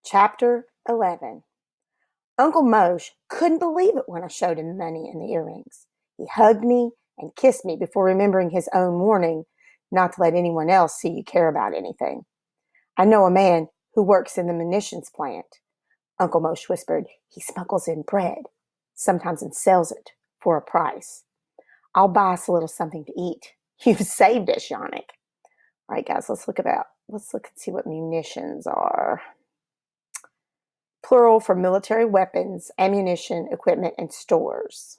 Chapter 11. Uncle Moshe couldn't believe it when I showed him the money and the earrings. He hugged me and kissed me before remembering his own warning not to let anyone else see you care about anything. I know a man who works in the munitions plant. Uncle Moshe whispered. He smuggles in bread, sometimes and sells it for a price. I'll buy us a little something to eat. You've saved us, Yannick. All right, guys, let's look and see what munitions are. Plural for military weapons, ammunition, equipment, and stores.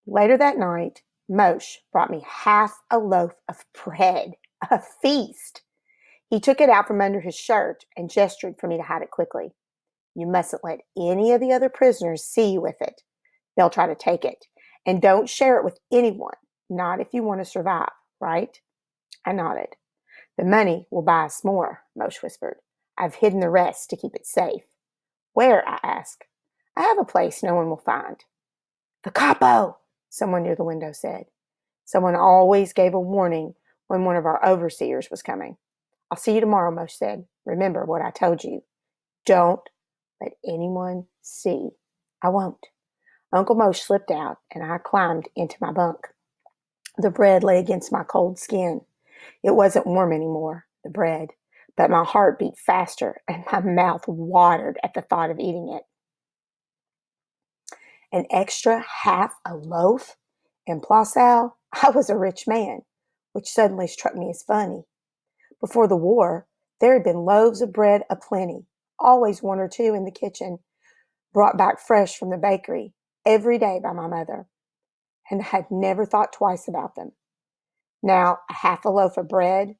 Later that night, Moshe brought me half a loaf of bread, a feast. He took it out from under his shirt and gestured for me to hide it quickly. You mustn't let any of the other prisoners see you with it. They'll try to take it. And don't share it with anyone, not if you want to survive, right? I nodded. The money will buy us more, Moshe whispered. I've hidden the rest to keep it safe. Where? I asked. I have a place no one will find. The capo, someone near the window said. Someone always gave a warning when one of our overseers was coming. I'll see you tomorrow, Moshe said. Remember what I told you. Don't let anyone see. I won't. Uncle Moshe slipped out, and I climbed into my bunk. The bread lay against my cold skin. It wasn't warm anymore, the bread, but my heart beat faster and my mouth watered at the thought of eating it. An extra half a loaf? In Plassau, I was a rich man, which suddenly struck me as funny. Before the war, there had been loaves of bread aplenty, always one or two in the kitchen, brought back fresh from the bakery every day by my mother, and I had never thought twice about them. Now, a half a loaf of bread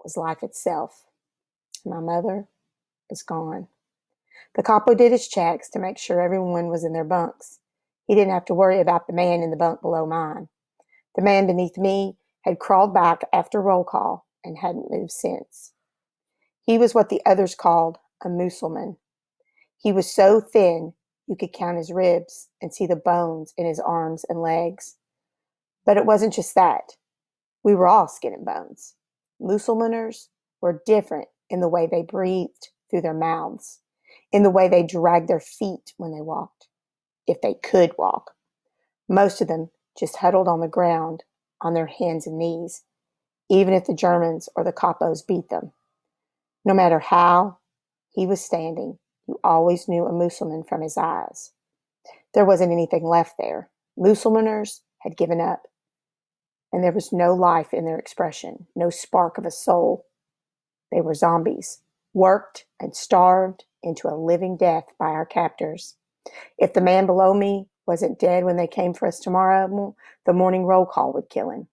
was life itself. My mother was gone. The capo did his checks to make sure everyone was in their bunks. He didn't have to worry about the man in the bunk below mine. The man beneath me had crawled back after roll call and hadn't moved since. He was what the others called a Mussulman. He was so thin you could count his ribs and see the bones in his arms and legs. But it wasn't just that. We were all skin and bones. Mussulmaners were different in the way they breathed through their mouths, in the way they dragged their feet when they walked, if they could walk. Most of them just huddled on the ground on their hands and knees, even if the Germans or the capos beat them. No matter how he was standing, you always knew a Mussulman from his eyes. There wasn't anything left there. Mussulmaners had given up, and there was no life in their expression, no spark of a soul. They were zombies, worked and starved into a living death by our captors. If the man below me wasn't dead when they came for us tomorrow, the morning roll call would kill him.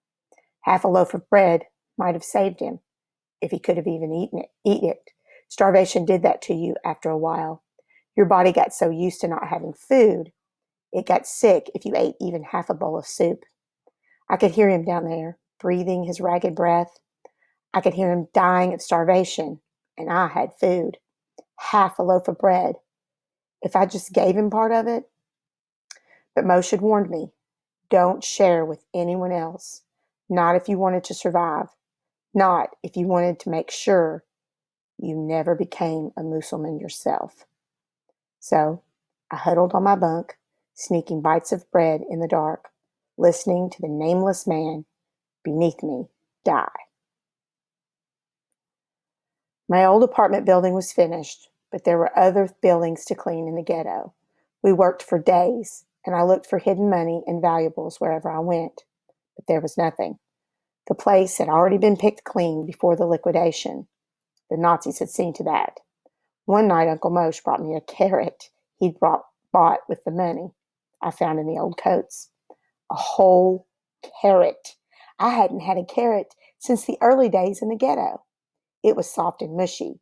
Half a loaf of bread might have saved him, if he could have even eaten it. Starvation did that to you after a while. Your body got so used to not having food, it got sick if you ate even half a bowl of soup. I could hear him down there, breathing his ragged breath. I could hear him dying of starvation, and I had food. Half a loaf of bread. If I just gave him part of it. But Moshe had warned me, don't share with anyone else. Not if you wanted to survive. Not if you wanted to make sure you never became a Mussulman yourself. So I huddled on my bunk, sneaking bites of bread in the dark, listening to the nameless man beneath me die. My old apartment building was finished, but there were other buildings to clean in the ghetto. We worked for days, and I looked for hidden money and valuables wherever I went, but there was nothing. The place had already been picked clean before the liquidation. The Nazis had seen to that. One night, Uncle Moshe brought me a carrot he'd bought with the money I found in the old coats. A whole carrot. I hadn't had a carrot since the early days in the ghetto. It was soft and mushy,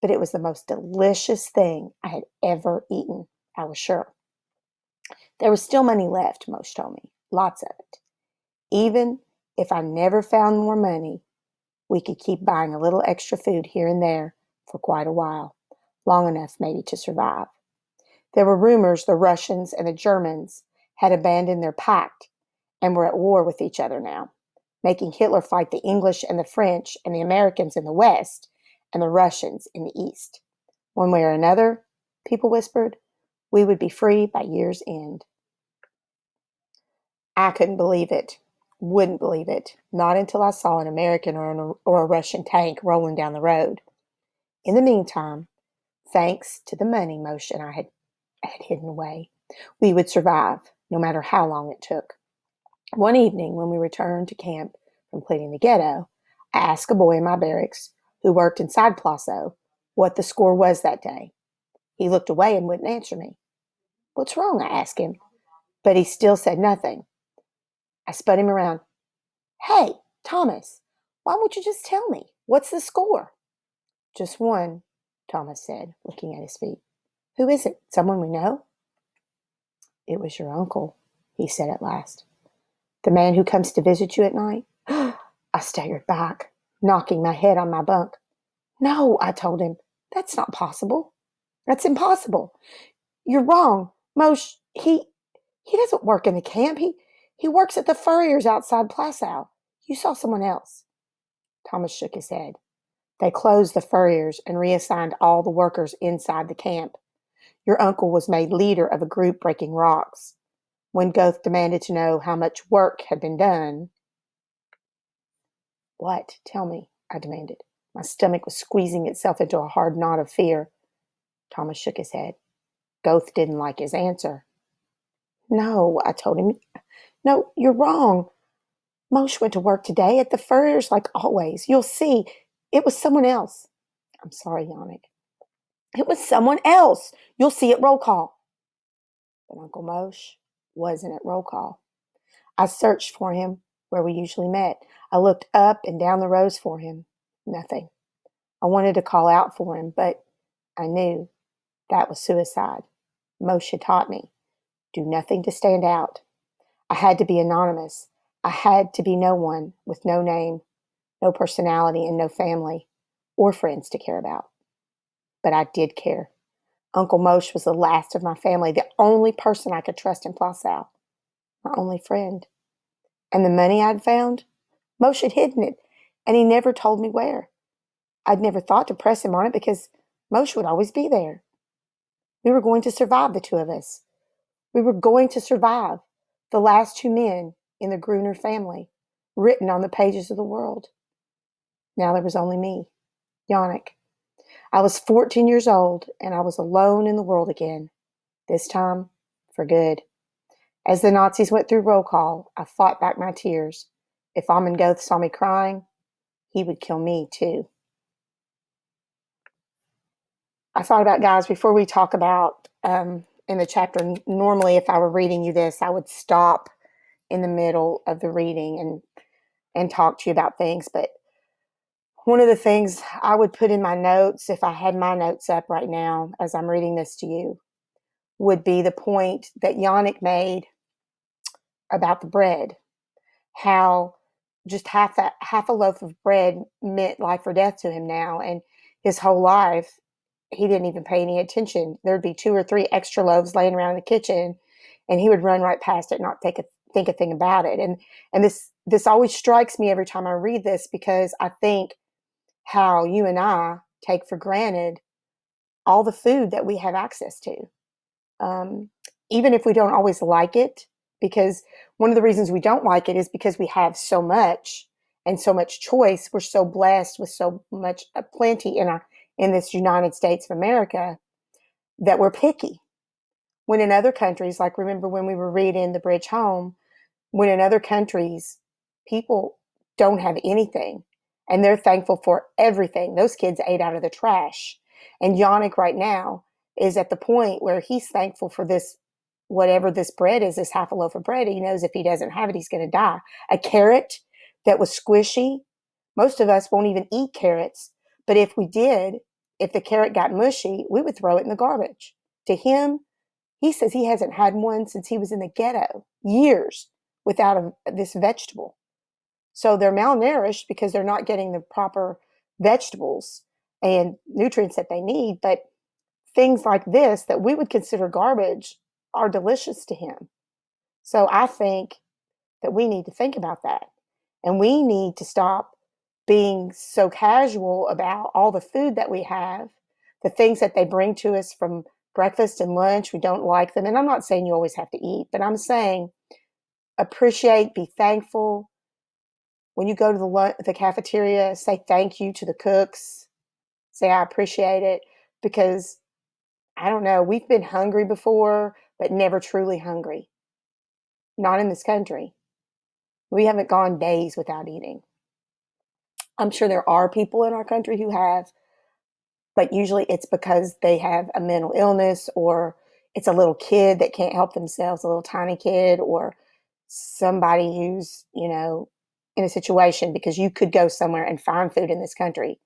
but it was the most delicious thing I had ever eaten, I was sure. There was still money left, Moshe told me, lots of it. Even if I never found more money, we could keep buying a little extra food here and there for quite a while, long enough maybe to survive. There were rumors the Russians and the Germans had abandoned their pact and were at war with each other now, making Hitler fight the English and the French and the Americans in the West and the Russians in the east. One way or another, people whispered, we would be free by year's end. I couldn't believe it. Wouldn't believe it. Not until I saw an American or a Russian tank rolling down the road. In the meantime, thanks to the money Moshe and I had hidden away, we would survive, no matter how long it took. One evening, when we returned to camp from cleaning the ghetto, I asked a boy in my barracks, who worked inside Plasso, what the score was that day. He looked away and wouldn't answer me. What's wrong? I asked him, but he still said nothing. I spun him around. Hey, Thomas, why won't you just tell me? What's the score? Just one, Thomas said, looking at his feet. Who is it? Someone we know? It was your uncle, he said at last. The man who comes to visit you at night? I staggered back, knocking my head on my bunk. No, I told him. That's not possible. That's impossible. You're wrong. Moshe, he doesn't work in the camp. He works at the furriers outside Plassau. You saw someone else. Thomas shook his head. They closed the furriers and reassigned all the workers inside the camp. Your uncle was made leader of a group breaking rocks. When Goth demanded to know how much work had been done. What? Tell me, I demanded. My stomach was squeezing itself into a hard knot of fear. Thomas shook his head. Goth didn't like his answer. No, I told him. No, you're wrong. Moshe went to work today at the furriers like always. You'll see. It was someone else. I'm sorry, Yannick. It was someone else. You'll see at roll call. But Uncle Moshe wasn't at roll call. I searched for him where we usually met. I looked up and down the rows for him. Nothing. I wanted to call out for him, but I knew that was suicide. Moshe had taught me. Do nothing to stand out. I had to be anonymous. I had to be no one with no name, no personality, and no family or friends to care about. But I did care. Uncle Moshe was the last of my family, the only person I could trust in Plassau, my only friend. And the money I'd found, Moshe had hidden it, and he never told me where. I'd never thought to press him on it because Moshe would always be there. We were going to survive, the two of us. We were going to survive, the last two men in the Gruner family, written on the pages of the world. Now there was only me, Yannick. I was 14 years old, and I was alone in the world again, this time for good. As the Nazis went through roll call, I fought back my tears. If Amon Goth saw me crying, he would kill me too. I thought about, guys, before we talk about in the chapter, normally if I were reading you this, I would stop in the middle of the reading and talk to you about things. But one of the things I would put in my notes, if I had my notes up right now as I'm reading this to you, would be the point that Yannick made about the bread. How just half a loaf of bread meant life or death to him now. And his whole life, he didn't even pay any attention. There'd be 2 or 3 extra loaves laying around in the kitchen, and he would run right past it, not think a thing about it. And this always strikes me every time I read this, because I think how you and I take for granted all the food that we have access to, even if we don't always like it. Because one of the reasons we don't like it is because we have so much and so much choice. We're so blessed with so much plenty in this United States of America that we're picky. When in other countries, like remember when we were reading The Bridge Home, when in other countries people don't have anything and they're thankful for everything. Those kids ate out of the trash. And Yannick right now is at the point where he's thankful for this, whatever this bread is, this half a loaf of bread. He knows if he doesn't have it, he's going to die. A carrot that was squishy. Most of us won't even eat carrots. But if we did, if the carrot got mushy, we would throw it in the garbage. To him, he says he hasn't had one since he was in the ghetto, years without this vegetable. So they're malnourished because they're not getting the proper vegetables and nutrients that they need. But things like this that we would consider garbage are delicious to him. So I think that we need to think about that. And we need to stop being so casual about all the food that we have, the things that they bring to us from breakfast and lunch. We don't like them. And I'm not saying you always have to eat, but I'm saying appreciate, be thankful. When you go to the cafeteria, say thank you to the cooks. Say I appreciate it, because I don't know, we've been hungry before, but never truly hungry. Not in this country. We haven't gone days without eating. I'm sure there are people in our country who have, but usually it's because they have a mental illness, or it's a little kid that can't help themselves, a little tiny kid, or somebody who's, in a situation, because you could go somewhere and find food in this country.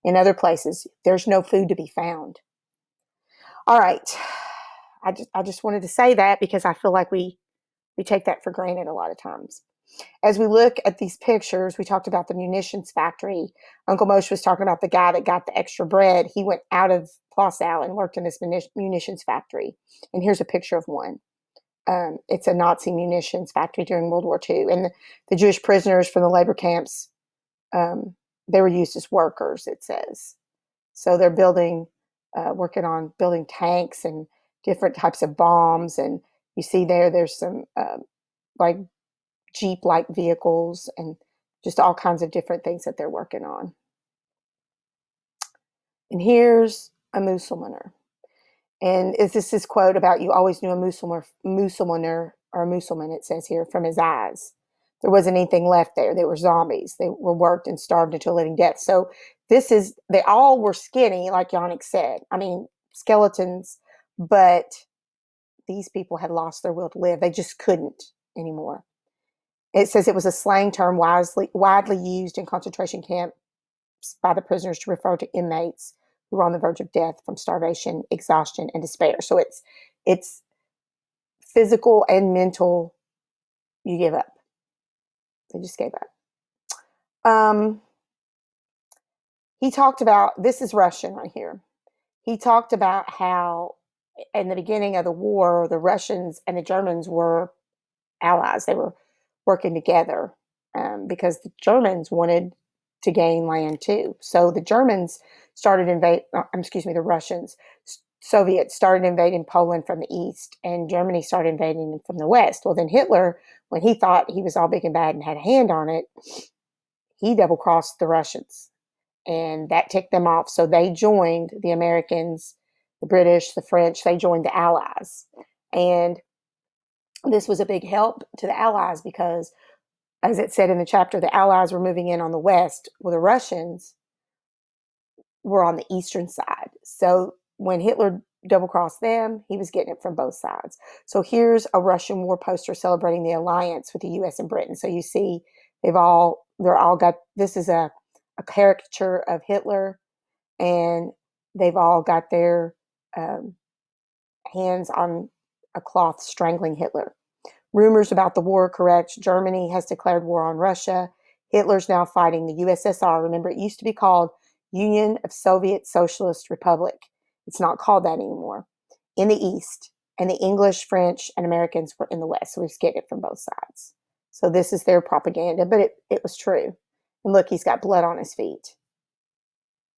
In other places, there's no food to be found. All right. I just wanted to say that because I feel like we take that for granted a lot of times. As we look at these pictures, we talked about the munitions factory. Uncle Moshe was talking about the guy that got the extra bread. He went out of Plaszow and worked in this munitions factory. And here's a picture of one. It's a Nazi munitions factory during World War II. And the Jewish prisoners from the labor camps, they were used as workers, it says. So they're working on building tanks and different types of bombs. And you see there's some like Jeep-like vehicles and just all kinds of different things that they're working on. And here's a Musulmaner. And is this quote about you always knew a Musulmaner or a Musulman, it says here, from his eyes. There wasn't anything left there. They were zombies. They were worked and starved until living death. So they all were skinny, like Yannick said. I mean, skeletons, but these people had lost their will to live. They just couldn't anymore. It says it was a slang term widely used in concentration camps by the prisoners to refer to inmates who were on the verge of death from starvation, exhaustion, and despair. So it's physical and mental. You give up. They just gave up. He talked about, this is Russian right here. He talked about how in the beginning of the war, the Russians and the Germans were allies. They were working together because the Germans wanted to gain land too. So the Germans started the Russians, Soviets started invading Poland from the east, and Germany started invading them from the west. Well, then Hitler, when he thought he was all big and bad and had a hand on it, he double-crossed the Russians, and that ticked them off. So they joined the Americans, the British, the French. They joined the Allies, and this was a big help to the Allies because, as it said in the chapter, the Allies were moving in on the west, well, the Russians were on the eastern side. So when Hitler double-crossed them, he was getting it from both sides. So here's a Russian war poster celebrating the alliance with the U.S. and Britain. So you see they're all got, this is a caricature of Hitler, and they've all got their hands on a cloth strangling Hitler. Rumors about the war are correct. Germany has declared war on Russia. Hitler's now fighting the USSR. Remember, it used to be called Union of Soviet Socialist Republic. It's not called that anymore. In the East, and the English, French, and Americans were in the West. So we're getting it from both sides. So this is their propaganda, but it was true. And look, he's got blood on his feet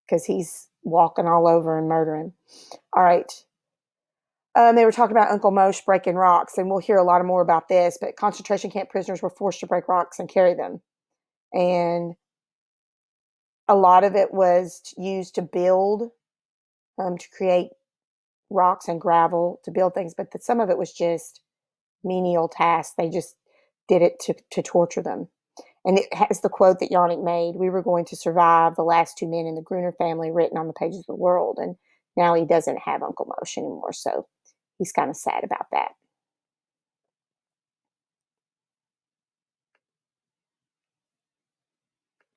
because he's walking all over and murdering. All right. They were talking about Uncle Moshe breaking rocks, and we'll hear a lot more about this, but concentration camp prisoners were forced to break rocks and carry them. And a lot of it was used to build, to create rocks and gravel to build things, but some of it was just menial tasks. They just did it to torture them. And it has the quote that Yannick made, "We were going to survive the last two men in the Gruner family," written on the pages of the world. And now he doesn't have Uncle Moshe anymore, so he's kind of sad about that.